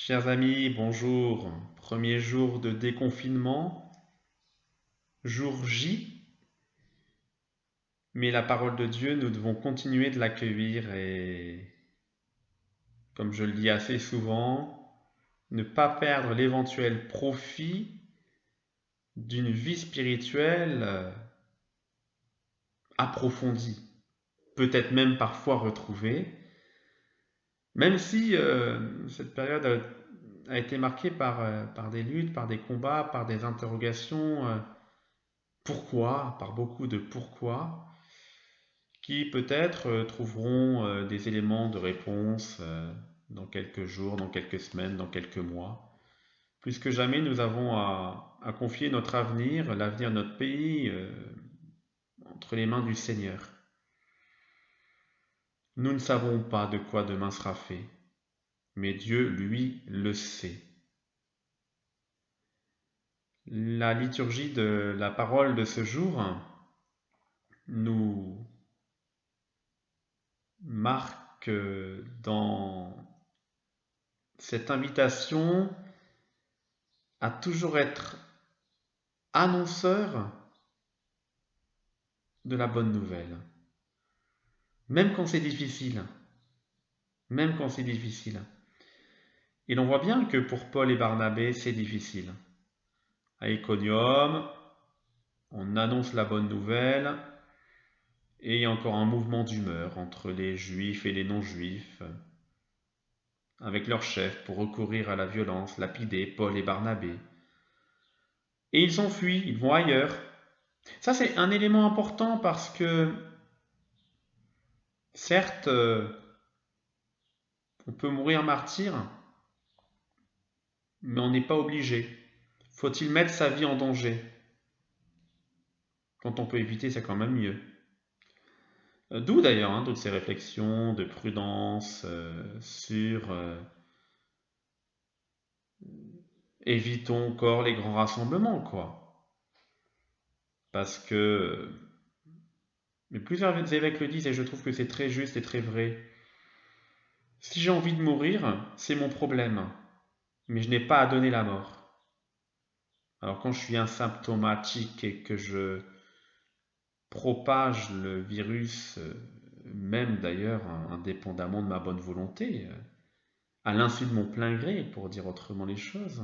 Chers amis, bonjour. Premier jour de déconfinement, jour J, mais la parole de Dieu, nous devons continuer de l'accueillir et, comme je le dis assez souvent, ne pas perdre l'éventuel profit d'une vie spirituelle approfondie, peut-être même parfois retrouvée, même si cette période a été marquée par des luttes, par des combats, par des interrogations. Pourquoi, par beaucoup de pourquoi, qui peut-être trouveront des éléments de réponse dans quelques jours, dans quelques semaines, dans quelques mois. Plus que jamais, nous avons à confier notre avenir, l'avenir de notre pays, entre les mains du Seigneur. Nous ne savons pas de quoi demain sera fait, mais Dieu, lui, le sait. La liturgie de la parole de ce jour nous marque dans cette invitation à toujours être annonceur de la bonne nouvelle, même quand c'est difficile, même quand c'est difficile. Et l'on voit bien que pour Paul et Barnabé, c'est difficile. À Iconium, on annonce la bonne nouvelle et il y a encore un mouvement d'humeur entre les juifs et les non-juifs, avec leur chef pour recourir à la violence, lapider Paul et Barnabé. Et ils s'enfuient, ils vont ailleurs. Ça, c'est un élément important parce que, certes, on peut mourir martyr, mais on n'est pas obligé. Faut-il mettre sa vie en danger? Quand on peut éviter, c'est quand même mieux. D'où d'ailleurs toutes ces réflexions de prudence sur évitons encore les grands rassemblements, quoi. Parce que, mais plusieurs évêques le disent et je trouve que c'est très juste et très vrai. Si j'ai envie de mourir, c'est mon problème, mais je n'ai pas à donner la mort. Alors quand je suis asymptomatique et que je propage le virus, même d'ailleurs indépendamment de ma bonne volonté, à l'insu de mon plein gré, pour dire autrement les choses,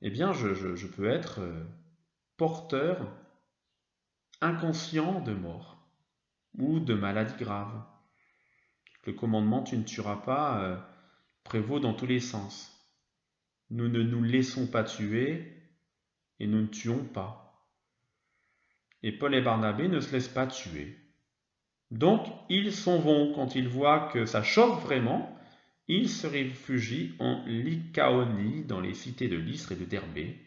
eh bien je peux être porteur inconscient de mort ou de maladie grave. Le commandement tu ne tueras pas prévaut dans tous les sens. Nous ne nous laissons pas tuer et nous ne tuons pas. Et Paul et Barnabé ne se laissent pas tuer. Donc ils s'en vont quand ils voient que ça chauffe vraiment. Ils se réfugient en Lycaonie, dans les cités de Lystre et de Derbée,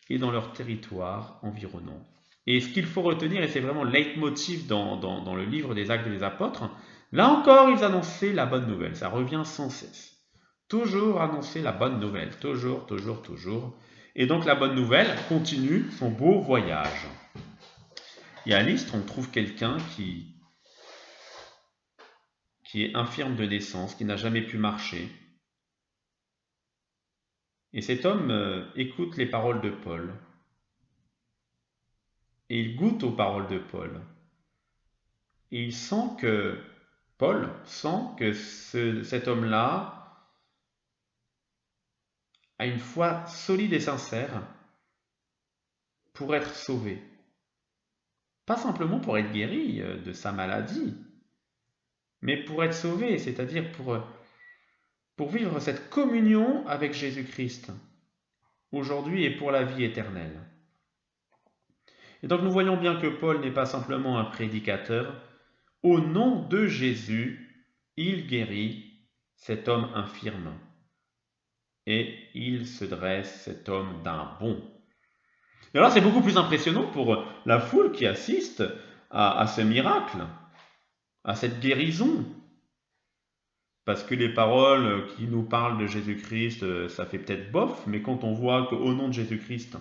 et dans leur territoire environnant. Et ce qu'il faut retenir, et c'est vraiment le leitmotiv dans le livre des Actes des Apôtres, là encore, ils annonçaient la bonne nouvelle. Ça revient sans cesse. Toujours annoncer la bonne nouvelle. Toujours, toujours, toujours. Et donc la bonne nouvelle continue son beau voyage. Et à Lystre, on trouve quelqu'un qui est infirme de naissance, qui n'a jamais pu marcher. Et cet homme écoute les paroles de Paul. Et il goûte aux paroles de Paul. Et il sent que, Paul sent que cet homme-là a une foi solide et sincère pour être sauvé. Pas simplement pour être guéri de sa maladie, mais pour être sauvé, c'est-à-dire pour vivre cette communion avec Jésus-Christ, aujourd'hui et pour la vie éternelle. Et donc nous voyons bien que Paul n'est pas simplement un prédicateur. Au nom de Jésus, il guérit cet homme infirme. Et il se dresse, cet homme, d'un bond. Et alors c'est beaucoup plus impressionnant pour la foule qui assiste à ce miracle, à cette guérison. Parce que les paroles qui nous parlent de Jésus-Christ, ça fait peut-être bof, mais quand on voit qu'au nom de Jésus-Christ,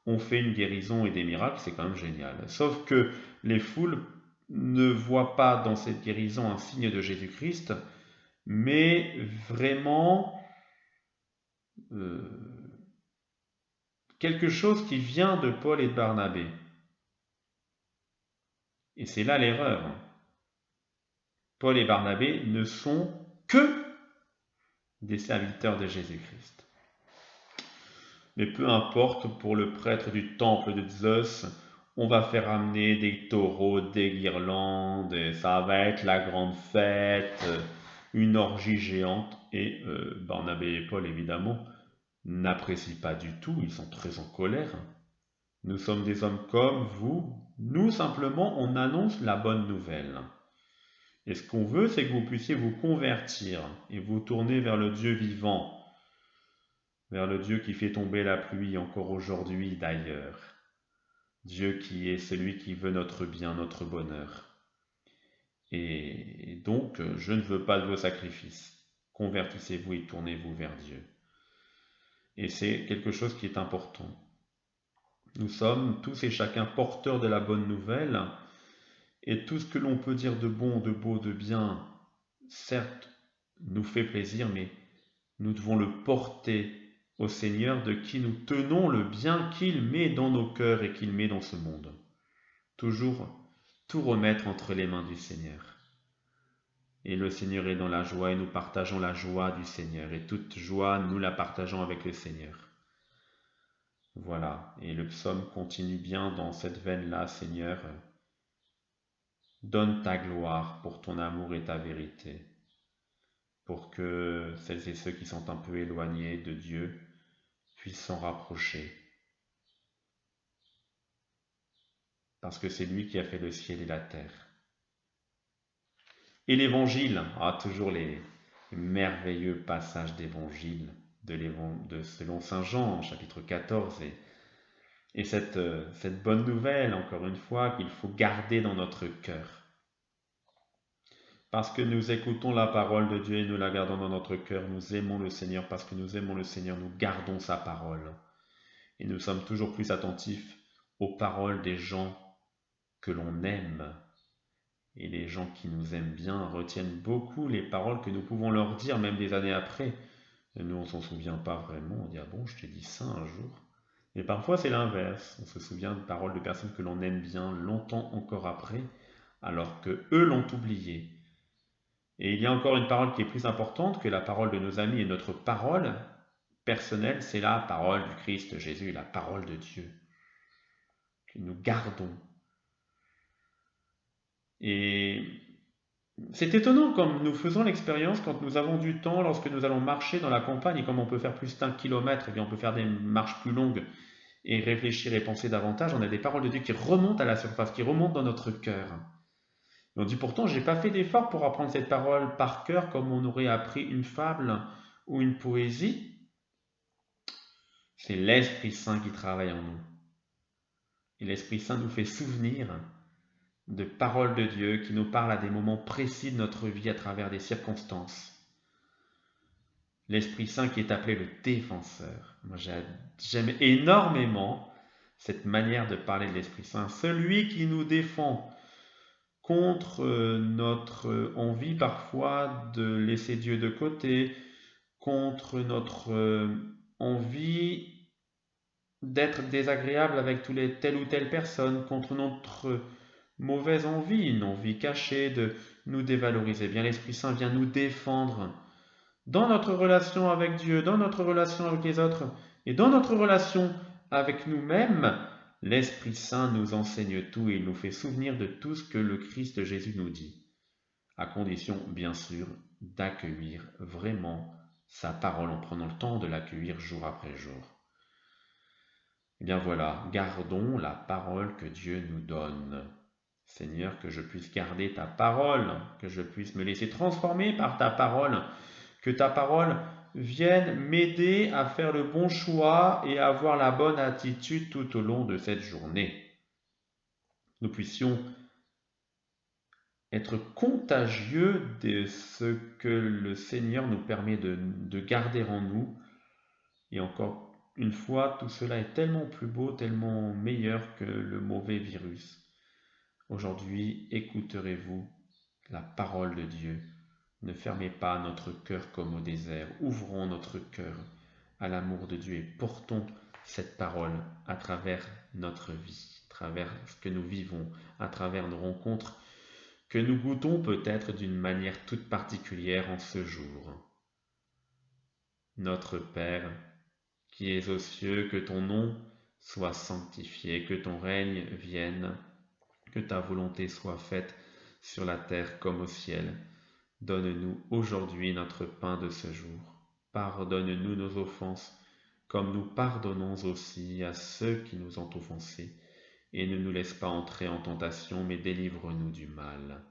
on fait une guérison et des miracles, c'est quand même génial. Sauf que les foules ne voient pas dans cette guérison un signe de Jésus-Christ, mais vraiment quelque chose qui vient de Paul et de Barnabé. Et c'est là l'erreur. Paul et Barnabé ne sont que des serviteurs de Jésus-Christ. Mais peu importe, pour le prêtre du temple de Zeus, on va faire amener des taureaux, des guirlandes, et ça va être la grande fête, une orgie géante. Et Barnabé et Paul, évidemment, n'apprécient pas du tout, ils sont très en colère. Nous sommes des hommes comme vous, nous simplement on annonce la bonne nouvelle. Et ce qu'on veut, c'est que vous puissiez vous convertir et vous tourner vers le Dieu vivant, vers le Dieu qui fait tomber la pluie encore aujourd'hui d'ailleurs. Dieu qui est celui qui veut notre bien, notre bonheur. Et donc, je ne veux pas de vos sacrifices. Convertissez-vous et tournez-vous vers Dieu. Et c'est quelque chose qui est important. Nous sommes tous et chacun porteurs de la bonne nouvelle, et tout ce que l'on peut dire de bon, de beau, de bien, certes, nous fait plaisir, mais nous devons le porter au Seigneur de qui nous tenons le bien qu'il met dans nos cœurs et qu'il met dans ce monde. Toujours tout remettre entre les mains du Seigneur. Et le Seigneur est dans la joie et nous partageons la joie du Seigneur. Et toute joie, nous la partageons avec le Seigneur. Voilà. Et le psaume continue bien dans cette veine-là, Seigneur. Donne ta gloire pour ton amour et ta vérité, pour que celles et ceux qui sont un peu éloignés de Dieu puissent s'en rapprocher. Parce que c'est lui qui a fait le ciel et la terre. Et l'évangile, toujours les merveilleux passages d'évangile selon Saint Jean, chapitre 14, et cette bonne nouvelle, encore une fois, qu'il faut garder dans notre cœur. Parce que nous écoutons la parole de Dieu et nous la gardons dans notre cœur, nous aimons le Seigneur, parce que nous aimons le Seigneur, nous gardons sa parole. Et nous sommes toujours plus attentifs aux paroles des gens que l'on aime. Et les gens qui nous aiment bien retiennent beaucoup les paroles que nous pouvons leur dire, même des années après. Et nous, on ne s'en souvient pas vraiment. On dit, ah bon, je t'ai dit ça un jour. Et parfois, c'est l'inverse. On se souvient de paroles de personnes que l'on aime bien longtemps encore après, alors que eux l'ont oublié. Et il y a encore une parole qui est plus importante que la parole de nos amis et notre parole personnelle, c'est la parole du Christ Jésus, la parole de Dieu, que nous gardons. Et c'est étonnant comme nous faisons l'expérience quand nous avons du temps, lorsque nous allons marcher dans la campagne, et comme on peut faire plus d'1 kilomètre, et bien on peut faire des marches plus longues et réfléchir et penser davantage, on a des paroles de Dieu qui remontent à la surface, qui remontent dans notre cœur. Et on dit pourtant, je n'ai pas fait d'effort pour apprendre cette parole par cœur comme on aurait appris une fable ou une poésie. C'est l'Esprit Saint qui travaille en nous. Et l'Esprit Saint nous fait souvenir de paroles de Dieu qui nous parlent à des moments précis de notre vie à travers des circonstances. L'Esprit Saint qui est appelé le défenseur. Moi, j'aime énormément cette manière de parler de l'Esprit Saint. Celui qui nous défend contre notre envie parfois de laisser Dieu de côté, contre notre envie d'être désagréable avec telle ou telle personne, contre notre mauvaise envie, une envie cachée de nous dévaloriser. Bien, l'Esprit Saint vient nous défendre dans notre relation avec Dieu, dans notre relation avec les autres et dans notre relation avec nous-mêmes. L'Esprit Saint nous enseigne tout et il nous fait souvenir de tout ce que le Christ Jésus nous dit, à condition, bien sûr, d'accueillir vraiment sa parole en prenant le temps de l'accueillir jour après jour. Eh bien voilà, gardons la parole que Dieu nous donne. Seigneur, que je puisse garder ta parole, que je puisse me laisser transformer par ta parole, que ta parole vienne m'aider à faire le bon choix et à avoir la bonne attitude tout au long de cette journée. Nous puissions être contagieux de ce que le Seigneur nous permet de garder en nous. Et encore une fois, tout cela est tellement plus beau, tellement meilleur que le mauvais virus. Aujourd'hui, écouterez-vous la parole de Dieu. Ne fermez pas notre cœur comme au désert. Ouvrons notre cœur à l'amour de Dieu et portons cette parole à travers notre vie, à travers ce que nous vivons, à travers nos rencontres que nous goûtons peut-être d'une manière toute particulière en ce jour. Notre Père, qui es aux cieux, que ton nom soit sanctifié, que ton règne vienne, que ta volonté soit faite sur la terre comme au ciel. Donne-nous aujourd'hui notre pain de ce jour. Pardonne-nous nos offenses, comme nous pardonnons aussi à ceux qui nous ont offensés. Et ne nous laisse pas entrer en tentation, mais délivre-nous du mal.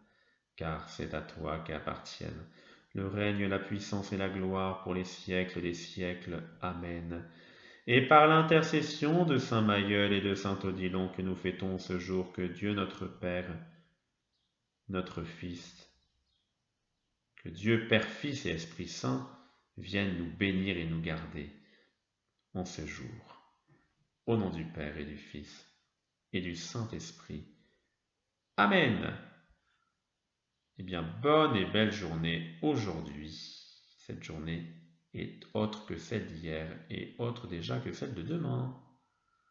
Car c'est à toi qu'appartiennent le règne, la puissance et la gloire pour les siècles des siècles. Amen. Et par l'intercession de Saint Mailleul et de Saint Odilon que nous fêtons ce jour, que Dieu notre Père, notre Fils, que Dieu Père, Fils et Esprit Saint viennent nous bénir et nous garder en ce jour. Au nom du Père et du Fils et du Saint-Esprit. Amen. Eh bien, bonne et belle journée aujourd'hui. Cette journée est autre que celle d'hier et autre déjà que celle de demain.